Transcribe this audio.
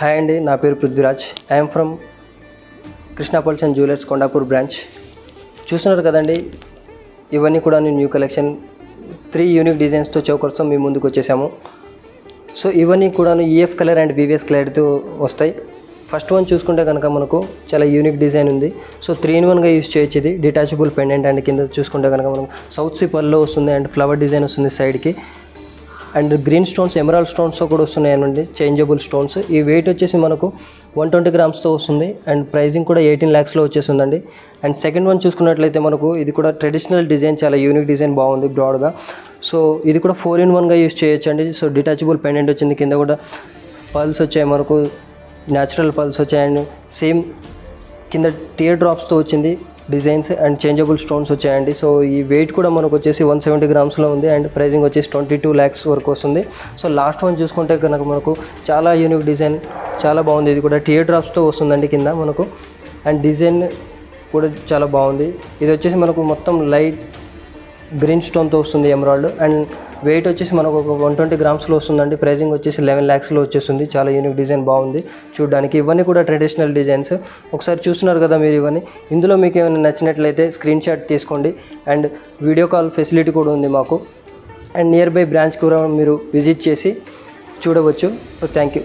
Hi అండి, నా పేరు Prithviraj. I'm from Krishna pulse and jewellers Kondapur branch. చూస్తున్నారు కదండి, ఇవన్నీ కూడా న్యూ కలెక్షన్ 3 యూనిక్ డిజైన్స్తో చౌకర్స్తో మీ ముందుకు వచ్చేసాము. సో ఇవన్నీ కూడా ఈఎఫ్ కలర్ అండ్ బీవీఎస్ క్లారిటీతో వస్తాయి. ఫస్ట్ వన్ చూసుకుంటే కనుక మనకు చాలా యూనిక్ డిజైన్ ఉంది. సో 3-in-1గా యూస్ చేయొచ్చు. ఇది డిటాచబుల్ పెండెంట్ అండ్ కింద చూసుకుంటే కనుక మనకు సౌత్ సీ పల్లో వస్తుంది అండ్ ఫ్లవర్ డిజైన్ వస్తుంది సైడ్కి. అండ్ గ్రీన్ స్టోన్స్, ఎమరాల్డ్ స్టోన్స్తో కూడా వస్తున్నాయండి, చేంజబుల్ స్టోన్స్. ఈ వెయిట్ వచ్చేసి మనకు 120 grams వస్తుంది అండ్ ప్రైజింగ్ కూడా 18 lakhsలో వచ్చేస్తుందండి. అండ్ సెకండ్ వన్ చూసుకున్నట్లయితే మనకు ఇది కూడా ట్రెడిషనల్ డిజైన్, చాలా యూనిక్ డిజైన్, బాగుంది బ్రాడ్గా. సో ఇది కూడా 4-in-1గా యూస్ చేయొచ్చు అండి. సో డిటాచబుల్ పెండెంట్ వచ్చింది, కింద కూడా పల్స్ వచ్చాయి, మనకు న్యాచురల్ పల్స్ వచ్చాయి అండ్ సేమ్ కింద టియర్ డ్రాప్స్తో వచ్చింది డిజైన్స్ అండ్ చేంజబుల్ స్టోన్స్ వచ్చాయండి. సో ఈ వెయిట్ కూడా మనకు వచ్చేసి 170 grams ఉంది అండ్ ప్రైజింగ్ వచ్చేసి 22 lakhs వరకు వస్తుంది. సో లాస్ట్ వన్ చూసుకుంటే కనుక మనకు చాలా యూనిక్ డిజైన్, చాలా బాగుంది. ఇది కూడా టియర్ డ్రాప్స్తో వస్తుందండి కింద మనకు, అండ్ డిజైన్ కూడా చాలా బాగుంది. ఇది వచ్చేసి మనకు మొత్తం లైట్ గ్రీన్ స్టోన్తో వస్తుంది ఎమరాల్డ్, అండ్ వెయిట్ వచ్చేసి మనకు ఒక 120 grams వస్తుందండి. ప్రైజింగ్ వచ్చేసి 11 lakhsలో వచ్చేస్తుంది. చాలా యూనిక్ డిజైన్, బాగుంది చూడడానికి. ఇవన్నీ కూడా ట్రెడిషనల్ డిజైన్స్. ఒకసారి చూస్తున్నారు కదా మీరు ఇవన్నీ. ఇందులో మీకు ఏమైనా నచ్చినట్లయితే స్క్రీన్ షాట్ తీసుకోండి. అండ్ వీడియో కాల్ ఫెసిలిటీ కూడా ఉంది మాకు. అండ్ నియర్ బై బ్రాంచ్ కూడా మీరు విజిట్ చేసి చూడవచ్చు. Thank you.